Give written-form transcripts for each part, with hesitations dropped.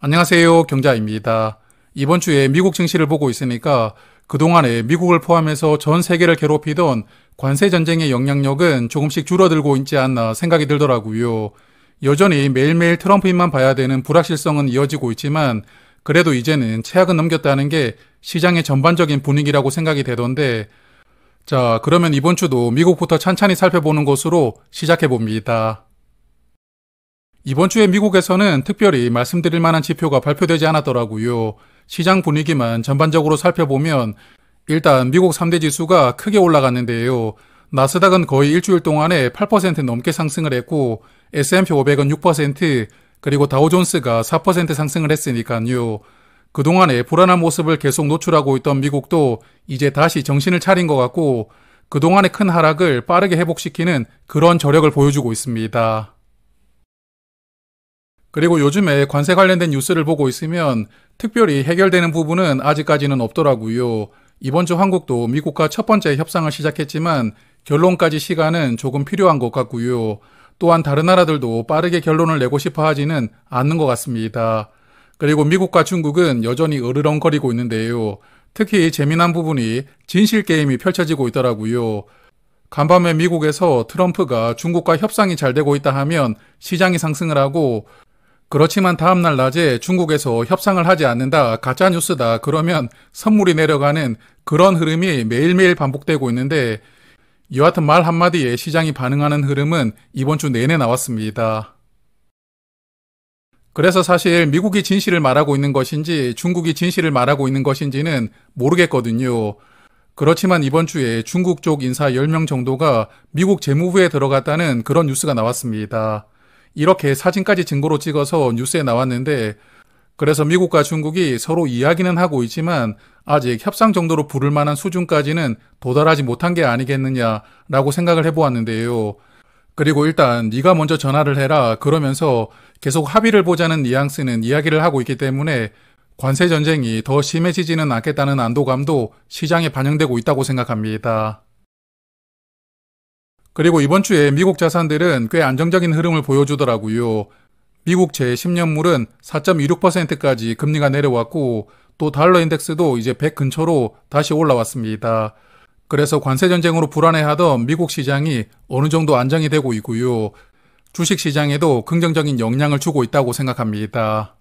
안녕하세요. 경자입니다. 이번 주에 미국 증시를 보고 있으니까 그동안에 미국을 포함해서 전 세계를 괴롭히던 관세 전쟁의 영향력은 조금씩 줄어들고 있지 않나 생각이 들더라고요. 여전히 매일매일 트럼프인만 봐야 되는 불확실성은 이어지고 있지만 그래도 이제는 최악은 넘겼다는 게 시장의 전반적인 분위기라고 생각이 되던데, 자, 그러면 이번 주도 미국부터 찬찬히 살펴보는 것으로 시작해 봅니다. 이번 주에 미국에서는 특별히 말씀드릴 만한 지표가 발표되지 않았더라고요. 시장 분위기만 전반적으로 살펴보면 일단 미국 3대 지수가 크게 올라갔는데요. 나스닥은 거의 일주일 동안에 8% 넘게 상승을 했고 S&P 500은 6%, 그리고 다우존스가 4% 상승을 했으니까요. 그동안에 불안한 모습을 계속 노출하고 있던 미국도 이제 다시 정신을 차린 것 같고 그동안의 큰 하락을 빠르게 회복시키는 그런 저력을 보여주고 있습니다. 그리고 요즘에 관세 관련된 뉴스를 보고 있으면 특별히 해결되는 부분은 아직까지는 없더라고요. 이번 주 한국도 미국과 첫 번째 협상을 시작했지만 결론까지 시간은 조금 필요한 것 같고요. 또한 다른 나라들도 빠르게 결론을 내고 싶어 하지는 않는 것 같습니다. 그리고 미국과 중국은 여전히 으르렁거리고 있는데요. 특히 재미난 부분이 진실 게임이 펼쳐지고 있더라고요. 간밤에 미국에서 트럼프가 중국과 협상이 잘 되고 있다 하면 시장이 상승을 하고, 그렇지만 다음날 낮에 중국에서 협상을 하지 않는다, 가짜뉴스다, 그러면 선물이 내려가는 그런 흐름이 매일매일 반복되고 있는데, 여하튼 말 한마디에 시장이 반응하는 흐름은 이번 주 내내 나왔습니다. 그래서 사실 미국이 진실을 말하고 있는 것인지 중국이 진실을 말하고 있는 것인지는 모르겠거든요. 그렇지만 이번 주에 중국 쪽 인사 10명 정도가 미국 재무부에 들어갔다는 그런 뉴스가 나왔습니다. 이렇게 사진까지 증거로 찍어서 뉴스에 나왔는데, 그래서 미국과 중국이 서로 이야기는 하고 있지만 아직 협상 정도로 부를 만한 수준까지는 도달하지 못한 게 아니겠느냐라고 생각을 해보았는데요. 그리고 일단 네가 먼저 전화를 해라 그러면서 계속 합의를 보자는 뉘앙스는 이야기를 하고 있기 때문에 관세 전쟁이 더 심해지지는 않겠다는 안도감도 시장에 반영되고 있다고 생각합니다. 그리고 이번 주에 미국 자산들은 꽤 안정적인 흐름을 보여주더라고요. 미국 제10년물은 4.26%까지 금리가 내려왔고 또 달러 인덱스도 이제 100 근처로 다시 올라왔습니다. 그래서 관세 전쟁으로 불안해하던 미국 시장이 어느 정도 안정이 되고 있고요. 주식 시장에도 긍정적인 영향을 주고 있다고 생각합니다.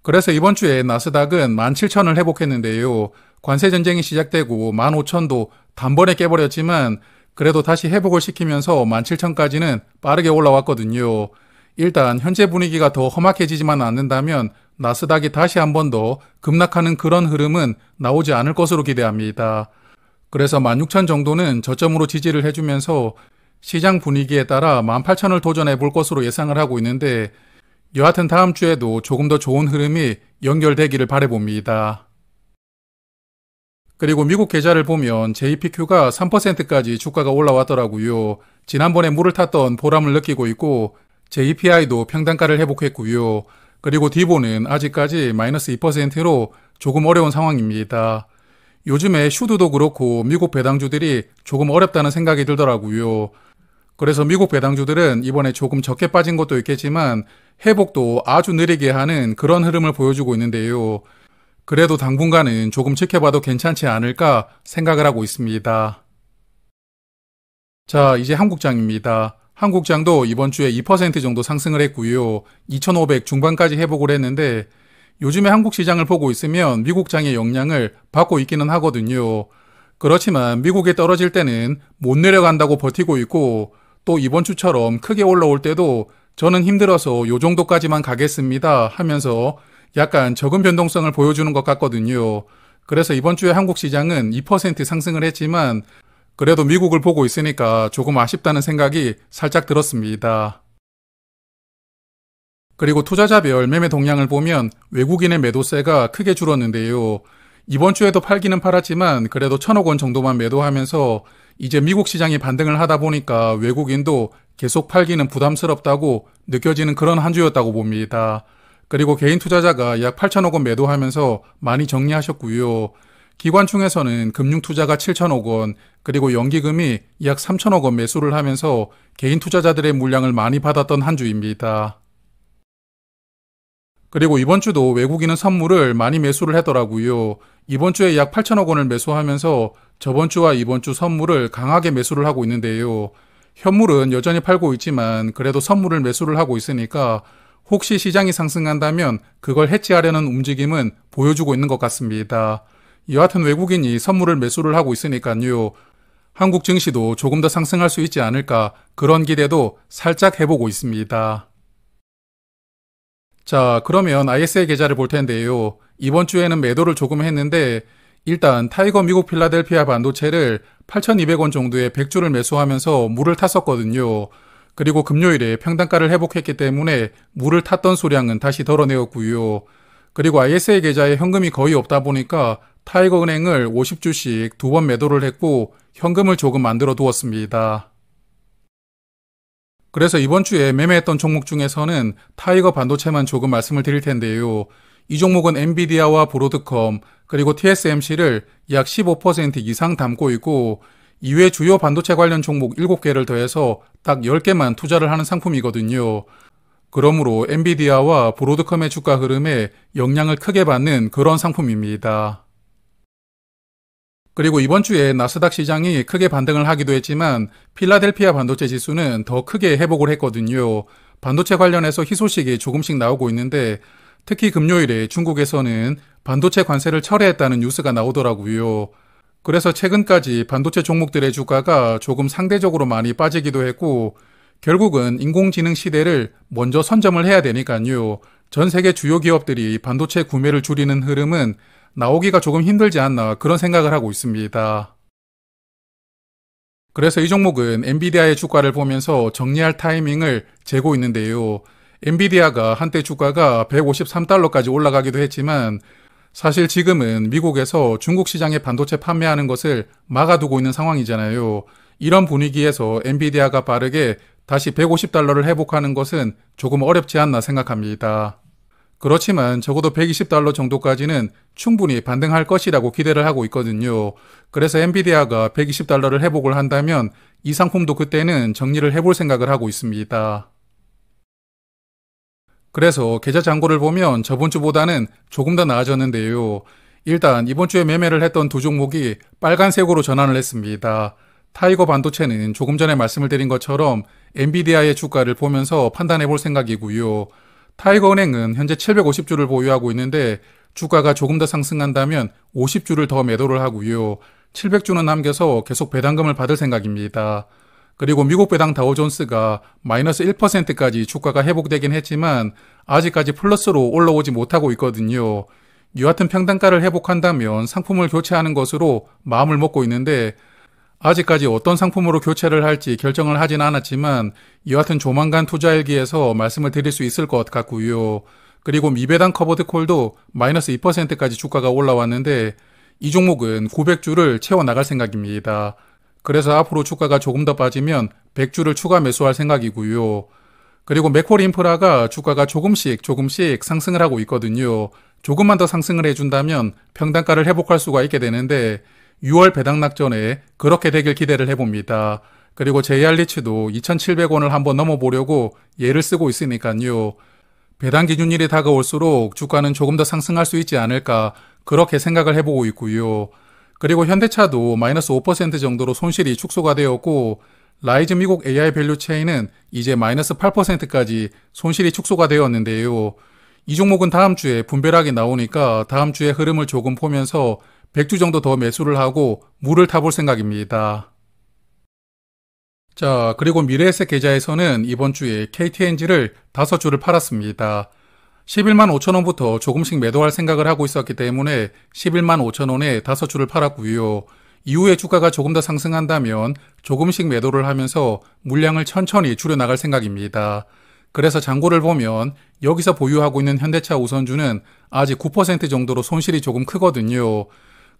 그래서 이번 주에 나스닥은 17,000을 회복했는데요. 관세 전쟁이 시작되고 15,000도 단번에 깨버렸지만 그래도 다시 회복을 시키면서 17,000까지는 빠르게 올라왔거든요. 일단 현재 분위기가 더 험악해지지만 않는다면 나스닥이 다시 한 번 더 급락하는 그런 흐름은 나오지 않을 것으로 기대합니다. 그래서 16,000 정도는 저점으로 지지를 해주면서 시장 분위기에 따라 18,000을 도전해 볼 것으로 예상을 하고 있는데, 여하튼 다음 주에도 조금 더 좋은 흐름이 연결되기를 바라봅니다. 그리고 미국 계좌를 보면 JPQ가 3%까지 주가가 올라왔더라고요. 지난번에 물을 탔던 보람을 느끼고 있고 JPI도 평단가를 회복했고요. 그리고 디보는 아직까지 마이너스 2%로 조금 어려운 상황입니다. 요즘에 슈드도 그렇고 미국 배당주들이 조금 어렵다는 생각이 들더라고요. 그래서 미국 배당주들은 이번에 조금 적게 빠진 것도 있겠지만 회복도 아주 느리게 하는 그런 흐름을 보여주고 있는데요. 그래도 당분간은 조금 지켜봐도 괜찮지 않을까 생각을 하고 있습니다. 자, 이제 한국장입니다. 한국장도 이번 주에 2% 정도 상승을 했고요. 2,500 중반까지 회복을 했는데 요즘에 한국 시장을 보고 있으면 미국장의 영향을 받고 있기는 하거든요. 그렇지만 미국에 떨어질 때는 못 내려간다고 버티고 있고 또 이번 주처럼 크게 올라올 때도 저는 힘들어서 요 정도까지만 가겠습니다 하면서 약간 적은 변동성을 보여주는 것 같거든요. 그래서 이번 주에 한국 시장은 2% 상승을 했지만 그래도 미국을 보고 있으니까 조금 아쉽다는 생각이 살짝 들었습니다. 그리고 투자자별 매매 동향을 보면 외국인의 매도세가 크게 줄었는데요. 이번 주에도 팔기는 팔았지만 그래도 1,000억 원 정도만 매도하면서 이제 미국 시장이 반등을 하다 보니까 외국인도 계속 팔기는 부담스럽다고 느껴지는 그런 한 주였다고 봅니다. 그리고 개인 투자자가 약 8,000억 원 매도하면서 많이 정리하셨고요. 기관총에서는 금융투자가 7,000억 원, 그리고 연기금이 약 3,000억 원 매수를 하면서 개인 투자자들의 물량을 많이 받았던 한 주입니다. 그리고 이번 주도 외국인은 선물을 많이 매수를 하더라고요. 이번 주에 약 8천억 원을 매수하면서 저번 주와 이번 주 선물을 강하게 매수를 하고 있는데요. 현물은 여전히 팔고 있지만 그래도 선물을 매수를 하고 있으니까 혹시 시장이 상승한다면 그걸 해치하려는 움직임은 보여주고 있는 것 같습니다. 여하튼 외국인이 선물을 매수를 하고 있으니까요. 한국 증시도 조금 더 상승할 수 있지 않을까 그런 기대도 살짝 해보고 있습니다. 자, 그러면 ISA 계좌를 볼 텐데요. 이번 주에는 매도를 조금 했는데 일단 타이거 미국 필라델피아 반도체를 8,200원 정도에 100주를 매수하면서 물을 탔었거든요. 그리고 금요일에 평단가를 회복했기 때문에 물을 탔던 수량은 다시 덜어내었고요. 그리고 ISA 계좌에 현금이 거의 없다 보니까 타이거 은행을 50주씩 2번 매도를 했고 현금을 조금 만들어 두었습니다. 그래서 이번 주에 매매했던 종목 중에서는 타이거 반도체만 조금 말씀을 드릴 텐데요. 이 종목은 엔비디아와 브로드컴 그리고 TSMC를 약 15% 이상 담고 있고 이외 주요 반도체 관련 종목 7개를 더해서 딱 10개만 투자를 하는 상품이거든요. 그러므로 엔비디아와 브로드컴의 주가 흐름에 영향을 크게 받는 그런 상품입니다. 그리고 이번 주에 나스닥 시장이 크게 반등을 하기도 했지만 필라델피아 반도체 지수는 더 크게 회복을 했거든요. 반도체 관련해서 희소식이 조금씩 나오고 있는데 특히 금요일에 중국에서는 반도체 관세를 철회했다는 뉴스가 나오더라고요. 그래서 최근까지 반도체 종목들의 주가가 조금 상대적으로 많이 빠지기도 했고 결국은 인공지능 시대를 먼저 선점을 해야 되니까요. 전 세계 주요 기업들이 반도체 구매를 줄이는 흐름은 나오기가 조금 힘들지 않나 그런 생각을 하고 있습니다. 그래서 이 종목은 엔비디아의 주가를 보면서 정리할 타이밍을 재고 있는데요. 엔비디아가 한때 주가가 153달러까지 올라가기도 했지만 사실 지금은 미국에서 중국 시장에 반도체 판매하는 것을 막아두고 있는 상황이잖아요. 이런 분위기에서 엔비디아가 빠르게 다시 150달러를 회복하는 것은 조금 어렵지 않나 생각합니다. 그렇지만 적어도 120달러 정도까지는 충분히 반등할 것이라고 기대를 하고 있거든요. 그래서 엔비디아가 120달러를 회복을 한다면 이 상품도 그때는 정리를 해볼 생각을 하고 있습니다. 그래서 계좌 잔고를 보면 저번 주보다는 조금 더 나아졌는데요. 일단 이번 주에 매매를 했던 두 종목이 빨간색으로 전환을 했습니다. 타이거 반도체는 조금 전에 말씀을 드린 것처럼 엔비디아의 주가를 보면서 판단해 볼 생각이고요. 타이거 은행은 현재 750주를 보유하고 있는데 주가가 조금 더 상승한다면 50주를 더 매도를 하고요. 700주는 남겨서 계속 배당금을 받을 생각입니다. 그리고 미국 배당 다우존스가 마이너스 1%까지 주가가 회복되긴 했지만 아직까지 플러스로 올라오지 못하고 있거든요. 여하튼 평단가를 회복한다면 상품을 교체하는 것으로 마음을 먹고 있는데 아직까지 어떤 상품으로 교체를 할지 결정을 하진 않았지만 여하튼 조만간 투자일기에서 말씀을 드릴 수 있을 것 같고요. 그리고 미배당 커버드 콜도 마이너스 2%까지 주가가 올라왔는데 이 종목은 900주를 채워나갈 생각입니다. 그래서 앞으로 주가가 조금 더 빠지면 100주를 추가 매수할 생각이고요. 그리고 맥콜 인프라가 주가가 조금씩 상승을 하고 있거든요. 조금만 더 상승을 해준다면 평단가를 회복할 수가 있게 되는데 6월 배당 낙전에 그렇게 되길 기대를 해봅니다. 그리고 JR리츠도 2,700원을 한번 넘어보려고 예를 쓰고 있으니까요. 배당 기준일이 다가올수록 주가는 조금 더 상승할 수 있지 않을까 그렇게 생각을 해보고 있고요. 그리고 현대차도 마이너스 5% 정도로 손실이 축소가 되었고 라이즈 미국 AI 밸류 체인은 이제 마이너스 8%까지 손실이 축소가 되었는데요. 이 종목은 다음 주에 분별학이 나오니까 다음 주에 흐름을 조금 보면서 100주 정도 더 매수를 하고 물을 타볼 생각입니다. 자, 그리고 미래에셋 계좌에서는 이번 주에 KTNG를 5주를 팔았습니다. 11만 5천원부터 조금씩 매도할 생각을 하고 있었기 때문에 11만 5천원에 5주를 팔았고요. 이후에 주가가 조금 더 상승한다면 조금씩 매도를 하면서 물량을 천천히 줄여나갈 생각입니다. 그래서 잔고를 보면 여기서 보유하고 있는 현대차 우선주는 아직 9% 정도로 손실이 조금 크거든요.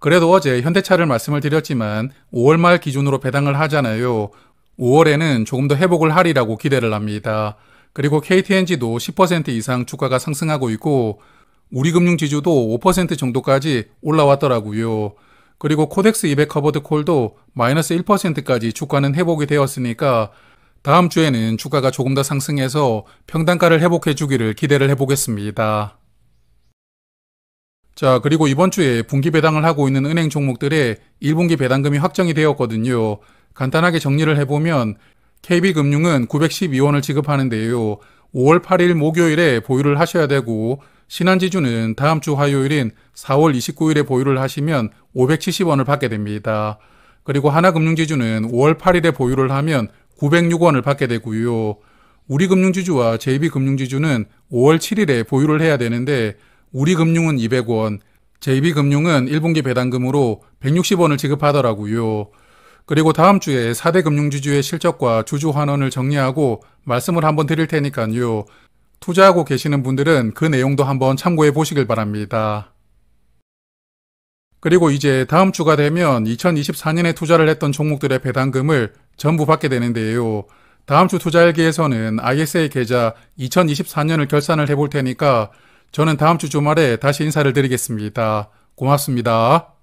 그래도 어제 현대차를 말씀을 드렸지만 5월 말 기준으로 배당을 하잖아요. 5월에는 조금 더 회복을 하리라고 기대를 합니다. 그리고 KTNG도 10% 이상 주가가 상승하고 있고 우리금융지주도 5% 정도까지 올라왔더라고요. 그리고 코덱스 200 커버드 콜도 마이너스 1%까지 주가는 회복이 되었으니까 다음 주에는 주가가 조금 더 상승해서 평단가를 회복해 주기를 기대를 해보겠습니다. 자, 그리고 이번 주에 분기 배당을 하고 있는 은행 종목들의 1분기 배당금이 확정이 되었거든요. 간단하게 정리를 해보면 KB금융은 912원을 지급하는데요. 5월 8일 목요일에 보유를 하셔야 되고, 신한지주는 다음 주 화요일인 4월 29일에 보유를 하시면 570원을 받게 됩니다. 그리고 하나금융지주는 5월 8일에 보유를 하면 906원을 받게 되고요. 우리금융지주와 JB금융지주는 5월 7일에 보유를 해야 되는데, 우리금융은 200원, JB금융은 1분기 배당금으로 160원을 지급하더라고요. 그리고 다음 주에 4대 금융지주의 실적과 주주 환원을 정리하고 말씀을 한번 드릴 테니까요. 투자하고 계시는 분들은 그 내용도 한번 참고해 보시길 바랍니다. 그리고 이제 다음 주가 되면 2024년에 투자를 했던 종목들의 배당금을 전부 받게 되는데요. 다음 주 투자일기에서는 ISA 계좌 2024년을 결산을 해볼 테니까 저는 다음 주 주말에 다시 인사를 드리겠습니다. 고맙습니다.